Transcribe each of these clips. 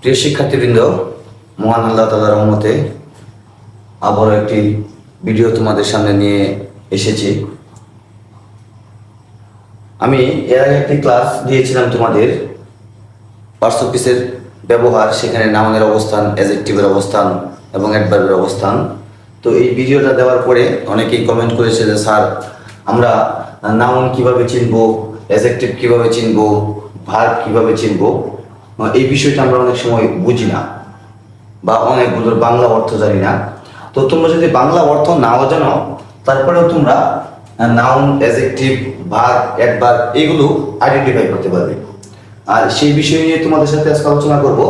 প্রিয় শিক্ষার্থীবৃন্দ, মহান আল্লাহ তাআলার রহমতে আবারও একটি ভিডিও তোমাদের সামনে নিয়ে এসেছি। আমি এর আগে একটি ক্লাস দিয়েছিলাম তোমাদের পার্টস অফ স্পিচের ব্যবহার, সেখানে নাউনের অবস্থান, অ্যাডজেক্টিভের অবস্থান এবং অ্যাডভার্বের অবস্থান। তো এই ভিডিওটা দেওয়ার পরে অনেকেই কমেন্ট করেছে যে স্যার, আমরা নাউন কিভাবে চিনবো, অ্যাডজেক্টিভ কিভাবে চিনবো, ভার্ব কিভাবে চিনবো, এই বিষয়টা আমরা অনেক সময় বুঝি না বা অনেকগুলোর বাংলা অর্থ জানি না। তো তোমরা যদি বাংলা অর্থ নাও জানো, তারপরেও তোমরা নাউন, অ্যাডজেক্টিভ, ভার্ব, অ্যাডভার্ব এগুলো আইডেন্টিফাই করতে পারবে। আর সেই বিষয় নিয়ে তোমাদের সাথে আজকে আলোচনা করব।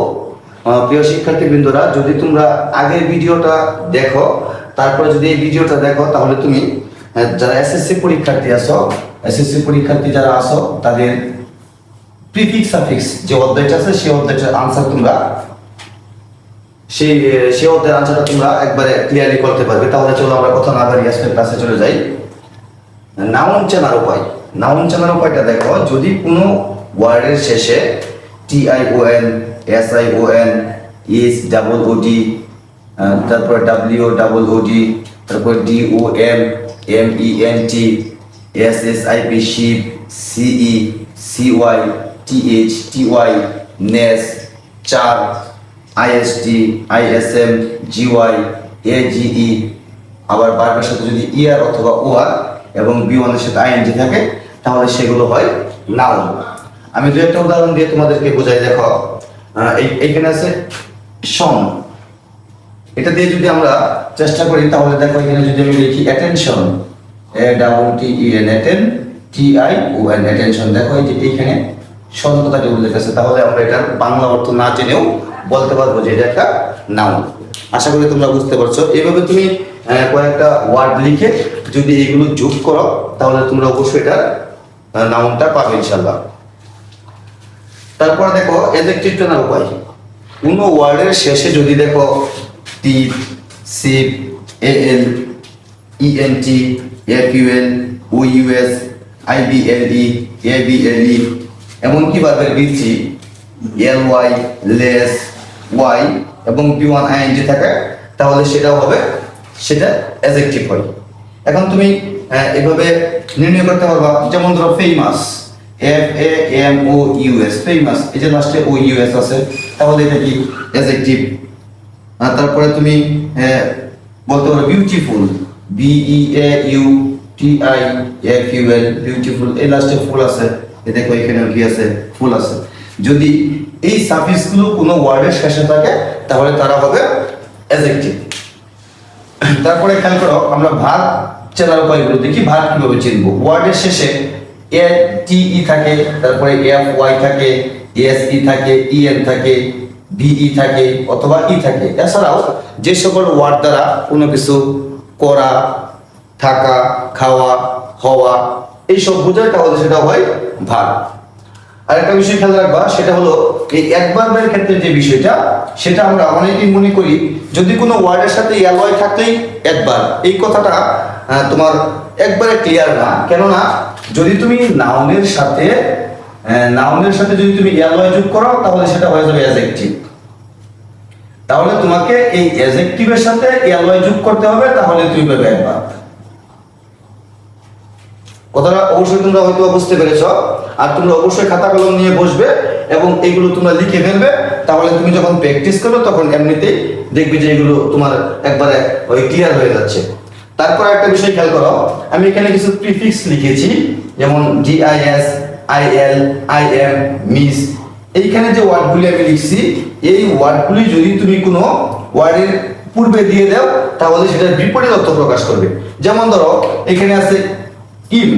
প্রিয় শিক্ষার্থীবৃন্দরা, যদি তোমরা আগের ভিডিওটা দেখো, তারপরে যদি এই ভিডিওটা দেখো, তাহলে তুমি যারা এসএসসি পরীক্ষার্থী আছো, এসএসসি পরীক্ষার্থী যারা আছো, তাদের প্রিফিক্স সাফিক্স যে অধ্যায়টা আছে, সেই অধ্যায়টার আনসার তোমরা সেই অধ্যায়ের আনসারটা তোমরা একবারে ক্লিয়ারলি করতে পারবে। তাহলে চলো আমরা কথা না বাড়িয়ে আজকের ক্লাসে চলে যাই। নাউন চেনার উপায়। নাউন চেনার উপায়টা দেখো, যদি কোনো ওয়ার্ডের শেষে TION, SION, SOOD, তারপর WOOD, তারপর DOM, MENT, SSIP, ship, CE, CY, TH, TY, NES, চার, IST, ISM, GY, AGE, আবার বারবার সাথে যদি ER অথবা OR এবং B1 এর সাথে ING থাকে, তাহলে সেগুলো হয় নাউন। আমি দু একটা উদাহরণ দিয়ে তোমাদেরকে বোঝাই। দেখো, এইখানে আছে শন, এটা দিয়ে যদি আমরা চেষ্টা করি, তাহলে দেখো এখানে যদি আমি লিখি অ্যাটেনশন, ATTEN, TION, অ্যাটেনশন, দেখো এই যে এইখানে শন কথাটি উল্লেখ আছে, তাহলে আমরা এটার বাংলা অর্থ না জেনেও বলতে পারবো যে এটা একটা নাউন। আশা করি তোমরা বুঝতে পারছো। এইভাবে তুমি কয়েকটা ওয়ার্ড লিখে যদি এগুলো যোগ করো, তাহলে তোমরা অবশ্যই এটা নাউনটা পাবে ইনশাআল্লাহ। তারপর দেখো অ্যাডজেক্টিভ চেনার উপায়। কোনো ওয়ার্ডের শেষে যদি দেখো টিপ, sheep, AL, ENT, FUL, OUS, IBLE, ABLE, এমনকি ভার্বের বৃদ্ধি LY, লেস, Y এবং B1 ING থাকে, তাহলে সেটাও হবে, সেটা অ্যাডজেক্টিভ হয়। এখন তুমি এভাবে নির্ণয় করতে পারবা। যেমন ধরো ফেমাস, FAMOUS, ফেমাস, এই যে লাস্টে OUS আছে, তাহলে এটা কি অ্যাডজেক্টিভ। তারপরে তুমি বলতে পারো বিউটিফুল, BEAUTIFUL, বিউটিফুল, এই লাস্টে ফুল আছে, এই দেখো এখানে কি আছে, ফুল আছে। যদি এই সাফিক্সগুলো কোনো ওয়ার্ডের শেষে থাকে, তাহলে তারা হবে অ্যাডজেক্টিভ। তারপরে খেয়াল করো, আমরা ভার্ব চেনার উপায়গুলো দেখি। ভার্ব কিভাবে চিনবো? ওয়ার্ডের শেষে ATE থাকে, তারপরে FY থাকে, SE থাকে, EN থাকে, BE থাকে অথবা E থাকে। এছাড়াও যে সকল ওয়ার্ড দ্বারা কোনো কিছু করা, থাকা, খাওয়া, হওয়া এইসব বোঝায়, তাহলে সেটা হয় ভার্ব। আরেকটা বিষয় খেয়াল রাখবা, সেটা হলো এই অ্যাডভার্বের ক্ষেত্রে যে বিষয়টা, সেটা আমরা অনেকেই মনে করি যদি কোনো ওয়ার্ডের সাথে LY থাকলেই অ্যাডভার্ব। এই কথাটা তোমার একবারে ক্লিয়ার না। কেননা যদি তুমি নাউনের সাথে যদি তুমি LY যোগ করো, তাহলে সেটা হয়ে যাবে অ্যাডজেক্টিভ। তাহলে তোমাকে এই অ্যাডজেক্টিভের সাথে LY যোগ করতে হবে, তাহলে তুমি পাবে অ্যাডভার্ব। কথাটা অবশ্যই তোমরা হয়তো বুঝতে পেরেছ। আর তোমরা অবশ্যই খাতা কলম নিয়ে বসবে এবং এগুলো তোমরা লিখে ফেলবে। তাহলে তুমি যখন প্র্যাকটিস করবে, তখন এমনিতেই দেখবে যে এগুলো তোমার একবারে ওই ক্লিয়ার হয়ে যাচ্ছে। তারপর একটা বিষয় খেয়াল করো, আমি এখানে কিছু প্রিফিক্স লিখেছি, যেমন DIS, IL, IM, মিস। এইখানে যে ওয়ার্ডগুলি আমি লিখছি, এই ওয়ার্ডগুলি যদি তুমি কোনো ওয়ার্ডের পূর্বে দিয়ে দাও, তাহলে সেটার বিপরীত অর্থ প্রকাশ করবে। যেমন ধরো এখানে আছে ইম,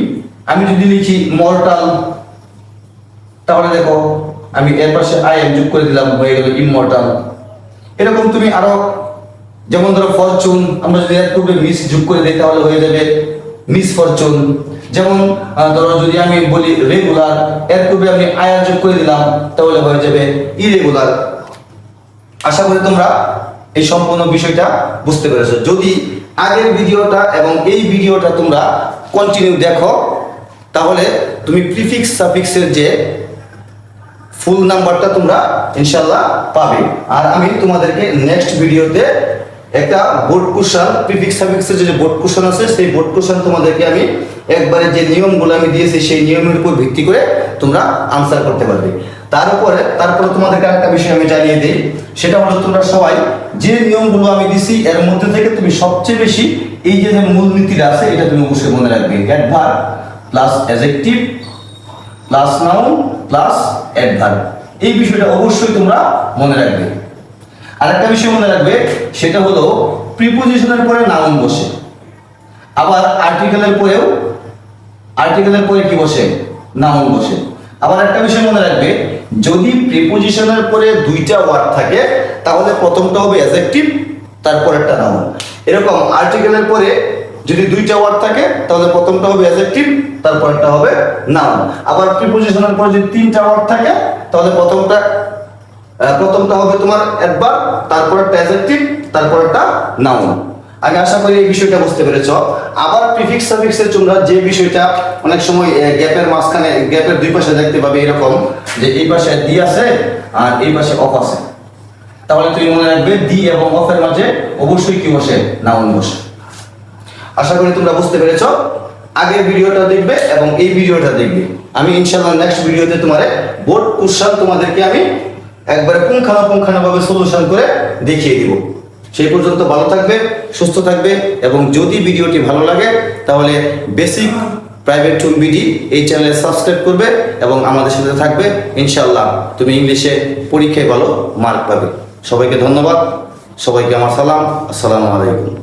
আমি যদি লিখি মর্টাল, তাহলে দেখো আমি এর পাশে IM যোগ করে দিলাম, হয়ে গেল ইমমর্টাল। এরকম তুমি আরো, যেমন ধরো ফরচুন, আমরা যদি এর পূর্বে মিস যোগ করে দিই, তাহলে হয়ে যাবে মিস ফরচুন। যেমন ধরো যদি আমি বলি রেগুলার, এর পূর্বে আমি IR যোগ করে দিলাম, তাহলে হয়ে যাবে ইরেগুলার। আশা করি তোমরা এই সম্পূর্ণ বিষয়টা বুঝতে পেরেছো। যদি আগের ভিডিওটা এবং এই ভিডিওটা তোমরা কন্টিনিউ দেখো, তাহলে তুমি প্রিফিক্স সাফিক্সের যে ফুল নাম্বারটা তোমরা ইনশাল্লাহ পাবে। আর আমি তোমাদেরকে নেক্সট ভিডিওতে একটা বোর্ড কোশ্চেন প্রিফিক্স সাফিক্সের যে বোর্ড কোশ্চেন আছে সেই বোর্ড কোশ্চেন তোমাদেরকে আমি একবারে যে নিয়মগুলো আমি দিয়েছি সেই নিয়মের উপর ভিত্তি করে তোমরা আনসার করতে পারবে। তারপরে তোমাদেরকে একটা বিষয় আমি জানিয়ে দিই, সেটা হলো তোমরা সবাই যে নিয়মগুলো আমি দিছি এর মধ্যে থেকে তুমি সবচেয়ে বেশি এই যে মূলনীতিটা আছে এটা তুমি অবশ্যই মনে রাখবে। Adverb plus adjective plus noun plus adverb, এই বিষয়টা অবশ্যই তোমরা মনে রাখবে। আরেকটা বিষয় মনে রাখবে, সেটা হলো প্রিপোজিশনের পরে নাউন বসে, আবার আর্টিকেলের পরে কি বসে, নাউন বসে। আবার একটা বিষয় মনে রাখবে, যদি প্রিপোজিশনের পরে দুইটা ওয়ার্ড থাকে তাহলে প্রথমটা হবে অ্যাডজেক্টিভ, তারপর একটা নাউন। এরকম আর্টিকেলের পরে যদি দুইটা ওয়ার্ড থাকে তাহলে প্রথমটা হবে অ্যাডজেক্টিভ, তারপরটা হবে নাউন। আবার প্রিপোজিশনের পরে যদি তিনটা ওয়ার্ড থাকে তাহলে প্রথমটা হবে তোমার অ্যাডভার্ব, তারপর একটা অ্যাডজেক্টিভ, তারপর একটা নাউন। আমি আশা করি এই বিষয়টা বুঝতে পেরেছো। আবার প্রিফিক্স সাফিক্সের তোমরা যে বিষয়টা অনেক সময় গ্যাপের মাঝখানে গ্যাপের দুই পাশে দেখতে পাবে এরকম যে এই পাশে দি আছে আর এই পাশে অফ আছে, তাহলে তুমি মনে রাখবে দি এবং অফের মাঝে অবশ্যই কি বসে, নাউন বসে। আশা করি তোমরা বুঝতে পেরেছো। আগের ভিডিওটা দেখবে এবং এই ভিডিওটা দেখবে। আমি ইনশাআল্লাহ নেক্সট ভিডিওতে তোমারে বোর্ড কোশ্চেন তোমাদেরকে আমি একবারে পুঙ্খানুপুঙ্খানুভাবে সলিউশন করে দেখিয়ে দিব। সেই পর্যন্ত ভালো থাকবে, সুস্থ থাকবে, এবং যদি ভিডিওটি ভালো লাগে তাহলে বেসিক প্রাইভেট টুল বিডি এই চ্যানেলে সাবস্ক্রাইব করবে এবং আমাদের সাথে থাকবে। ইনশাআল্লাহ তুমি ইংলিশে পরীক্ষায় ভালো মার্ক পাবে। সবাইকে ধন্যবাদ, সবাইকে আমার সালাম, আসসালামু আলাইকুম।